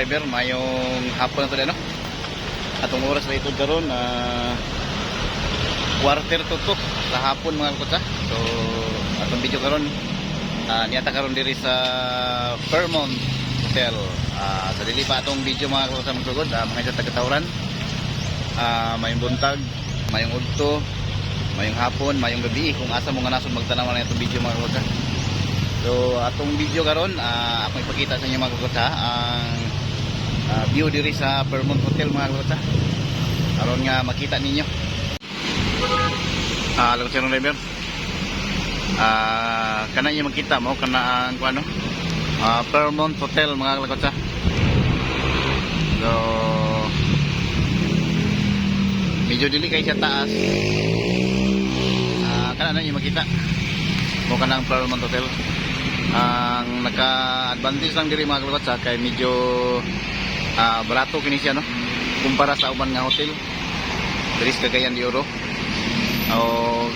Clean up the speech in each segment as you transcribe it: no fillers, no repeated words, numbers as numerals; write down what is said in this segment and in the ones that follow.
driver, mayong hapon na to ano. Atong oras na ito karon quarter to 2 sa hapon mga kalokotsa. So atong video karon niata karon diri sa Fairmont Hotel. Sa dili pa atong video mga kalokotsa magsugod, mga taga-Tauran. Mayong buntag, mayong udto, mayong hapon, mayong gabi kung asa mo nga nasod magtanaw na itong video mga kalokotsa. So atong video karon ako ipakita sa inyo mga kalokotsa ang view diri sa Fairmont Hotel mga kalokotsa. Aron nga makita ninyo. Kalokotsa ng driver. Kana niyo makita mo kana ang kuno Fairmont Hotel mga kalokotsa. So medyo dili kay sa taas. Kana na niyo makita mo kana ang Fairmont Hotel. Ang naka-advantage lang diri mga kalokotsa kay medyo barato kini siya no kumpara sa uban nga hotel diri sa Cagayan de Oro. O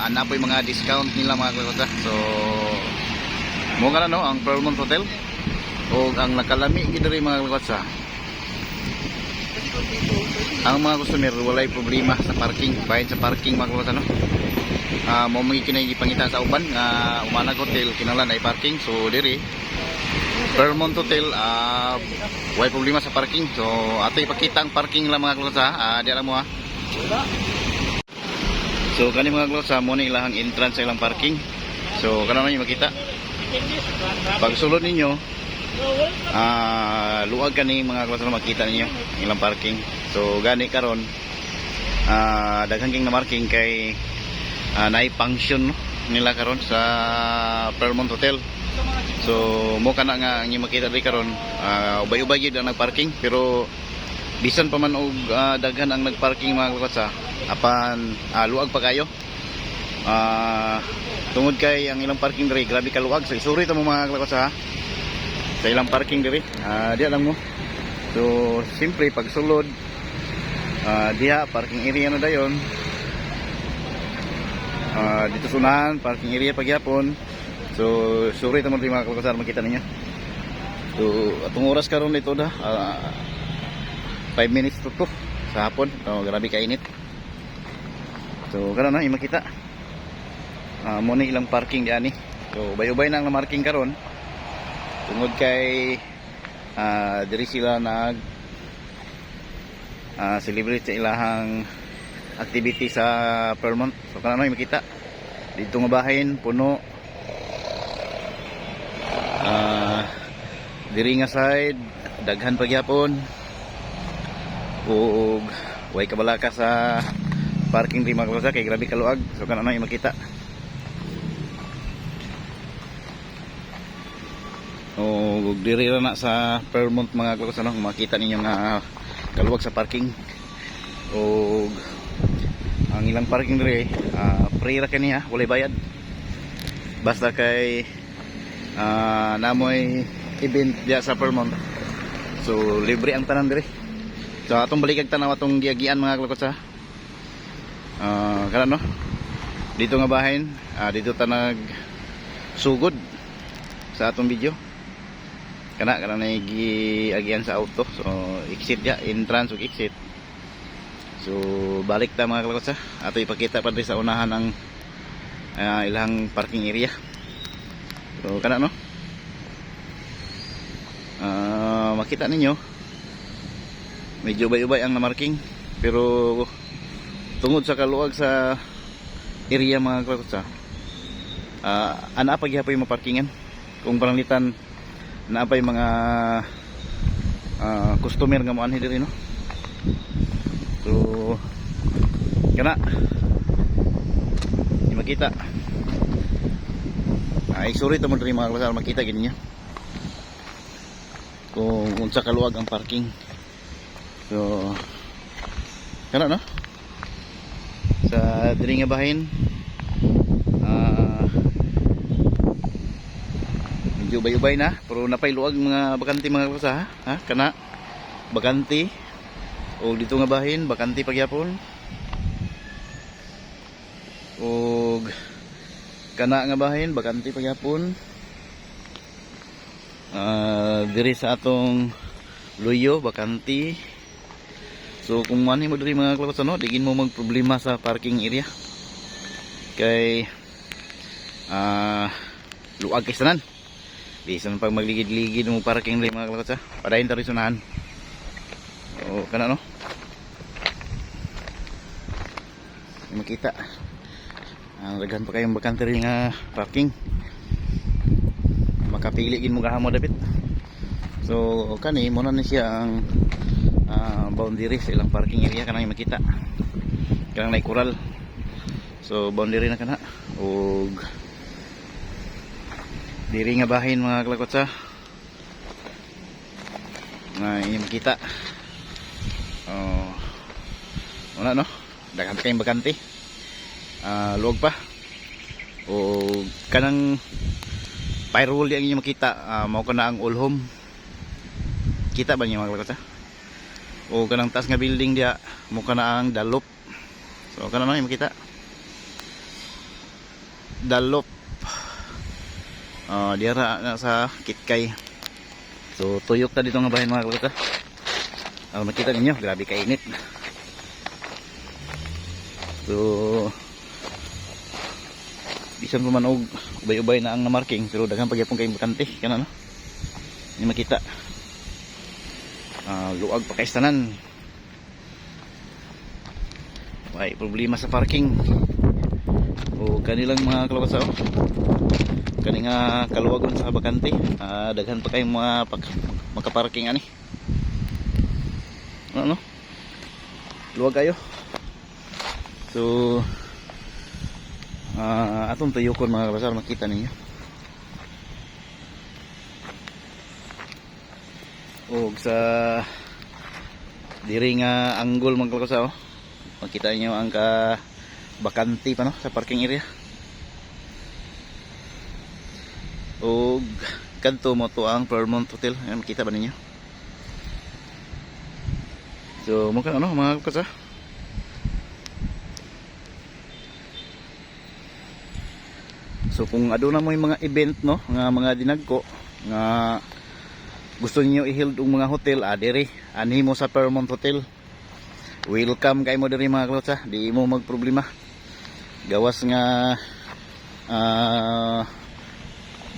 ana po yung mga discount nila mga kalokotsa. So mo nga no ang Fairmont Hotel o ang nakalami diri mga kalokotsa. Ang mga customer walay problema sa parking, bayad sa parking mga kalokotsa no. Mo may kinahanglan sa uban nga umanag hotel kinahanglan ay parking. So diri Fairmont Hotel way problema sa parking. So ato ipakita ang parking lang mga kalokotsa. Di alam mo So kani mga kalokotsa mo ni ilang entrance sa ilang parking. So kana niyo makita. Pag sulod ninyo luwag kani mga kalokotsa makita ninyo ilang parking. So gani karon daghang king na marking kay nai-function no, nila karon sa Fairmont Hotel. So mo kana nga ang makita diri karon ubay-ubay gyud ang nagparking pero bisan pa man og daghan ang nagparking mga kalokotsa apan luag pa kayo tungod kay ang ilang parking diri grabe ka luag. So isuri ta mo mga kalokotsa sa ilang parking diri di alam mo. So simpre pag sulod diha parking area na dayon. Dito sunahan parking area pagyapon. So sorry ta mo mga kalokotsa makita ninyo. So atong oras karon dito na 5 minutes to 2 sa hapon. Grabe ka init. So kana na makita mo ni ilang parking diani. So ubay-ubay nang na marking karon tungod kay diri sila nag celebrate sa ilahang activity sa Fairmont. So kana na makita dito nga bahin puno diri nga side daghan pagyapon ug way kabalaka sa parking di mga kalokotsa kay grabe kaluag. So kana na makita ug diri ra na sa Fairmont mga kalokotsa no makita ninyo nga kaluwag sa parking. Ug ang ilang parking diri free ra kaniya walay bayad basta kay namoy event diya sa Fairmont. So libre ang tanan diri. So atong balikag tanaw atong giagian mga kalokotsa. Kana no dito nga bahin dito ta nag sugod sa atong video kana na giagian sa auto. So exit ya entrance ug exit. So balik ta mga kalokotsa ato ipakita pa diri sa unahan ang ilang parking area. So kana no makita ninyo medyo ubay-ubay ang na-marking pero tungod sa kaluwag sa area mga kalokotsa ana pa gyapon yung maparkingan kung pananglitan na pa yung mga customer nga mo anhi diri no. So kana di makita isuri ta mo diri mga kalokotsa makita gid niya kung unsa kaluwag ang parking. So kana no sa diri nga bahin medyo ubay-ubay na pero napay luwag mga bakante mga kalokotsa kana bakante o dito nga bahin bakante pagyapon og kana nga bahin bakante pagyapon diri sa atong luyo bakante. So kung mani mo diri mga kalabas ano, digin mo magproblema sa parking area. Kay luag kay tanan. Bisan pag magligid-ligid mo parking diri mga kalabas, padayon ta ri sunahan. O kana no. Makita. Ang daghan pa kayong bakante rin nga parking. Makapili gid mo gahamo dapit. So kani mo na siya ang boundary sa ilang parking area kanang makita. Kanang nay kural. So boundary na kana ug diri nga bahin mga kalakotsa. Na ini makita. Wala no. Daghan kayong bakante. Luwag pa. O kanang firewall yang inyo makita, mao kana ang all home. Kita ba niyo mga kalakotsa? O kanang taas nga building dia, mao kana ang dalop. So kana na makita. Dalop. Diara na sa Kitkay. So tuyok ta dito nga bahin mga kalakotsa. Makita ninyo, grabe kainit. So bisan pa man og ubay-ubay na ang na-marking pero daghan pa gyapon kay bakante kana no. Ni makita. Luag pa kay tanan. May problema sa parking. O kanilang mga kalabasa kani nga kaluwagon sa bakante. Daghan pa kay mga makaparking ani. Ano? Luwag kayo. So atong tuyokon mga kabasar, makita ninyo. O sa diri nga angle mga kabasar, makita niyo ang bakante pa no sa parking area. O kadto mo to ang Fairmont Hotel. Ayan, makita ba ninyo? So mukha ano mga kabasar. So kung aduna mo yung mga event no, nga mga dinagko nga gusto niyo i-hold og mga hotel, diri anhi mo sa Fairmont Hotel. Welcome kay mo diri mga kalotsa, di mo magproblema. Gawas nga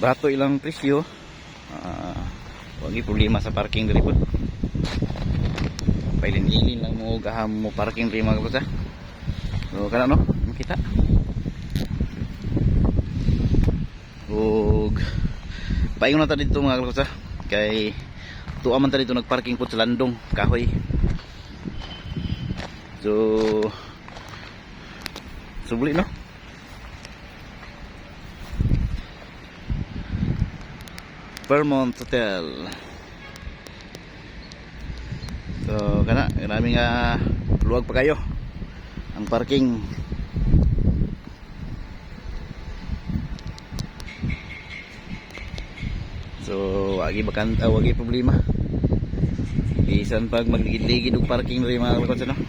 barato ilang presyo. Wagi problema sa parking diri pud. Pailin-ilin lang mo gaham mo parking diri mga kalotsa. So kana no, makita. Ug paingon na ta dito mga kalakotsa kay tuwa man ta dito nagparking pud sa landong kahoy. So subli no. Fairmont Hotel. So kana grabe nga luwag pa kayo ang parking. So wagi bakanta, wagi problema. Bisan pag magligid-ligid og parking diri mga kalakotsa no.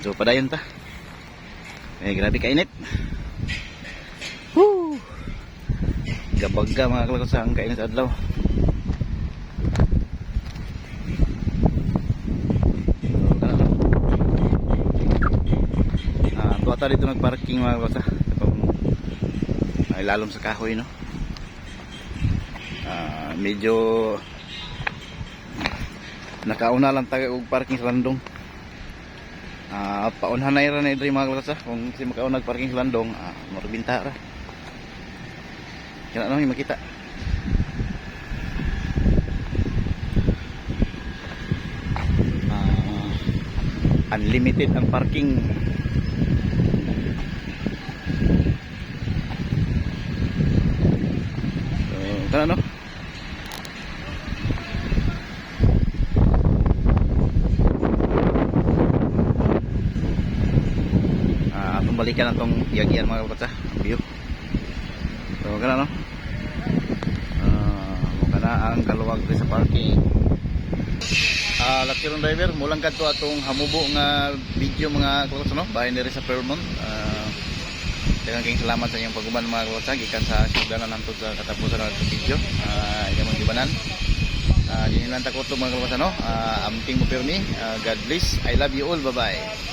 So padayon ta. Grabe ka init. Woo! Gabagga mga kalakotsa ang kainit adlaw. So kana no. Tuwa ta dito nagparking mga kalakotsa. Ay lalom sa kahoy no. Medyo nakauna lang tayo og parking sa landong. Paunhan na ira na diri mga kalakotsa kung si makauna parking sa landong, marbinta ra. Kana nang makita. Unlimited ang parking. So kana no. Balikan atong yagian mga kalakotsa view. So kana no. Kana ang kaluwag sa parking. Lakirong driver, mulang kadto atong hamubo nga video mga kalakotsa no, bahin diri sa Fairmont. Daghang kayong salamat sa inyong paguban mga kalakotsa gikan sa sugdanan nantod sa katapusan ng video. Inyong gibanan. Dinilang takot to mga kalabasa, no? Amping mo pirmi. God bless. I love you all. Bye-bye.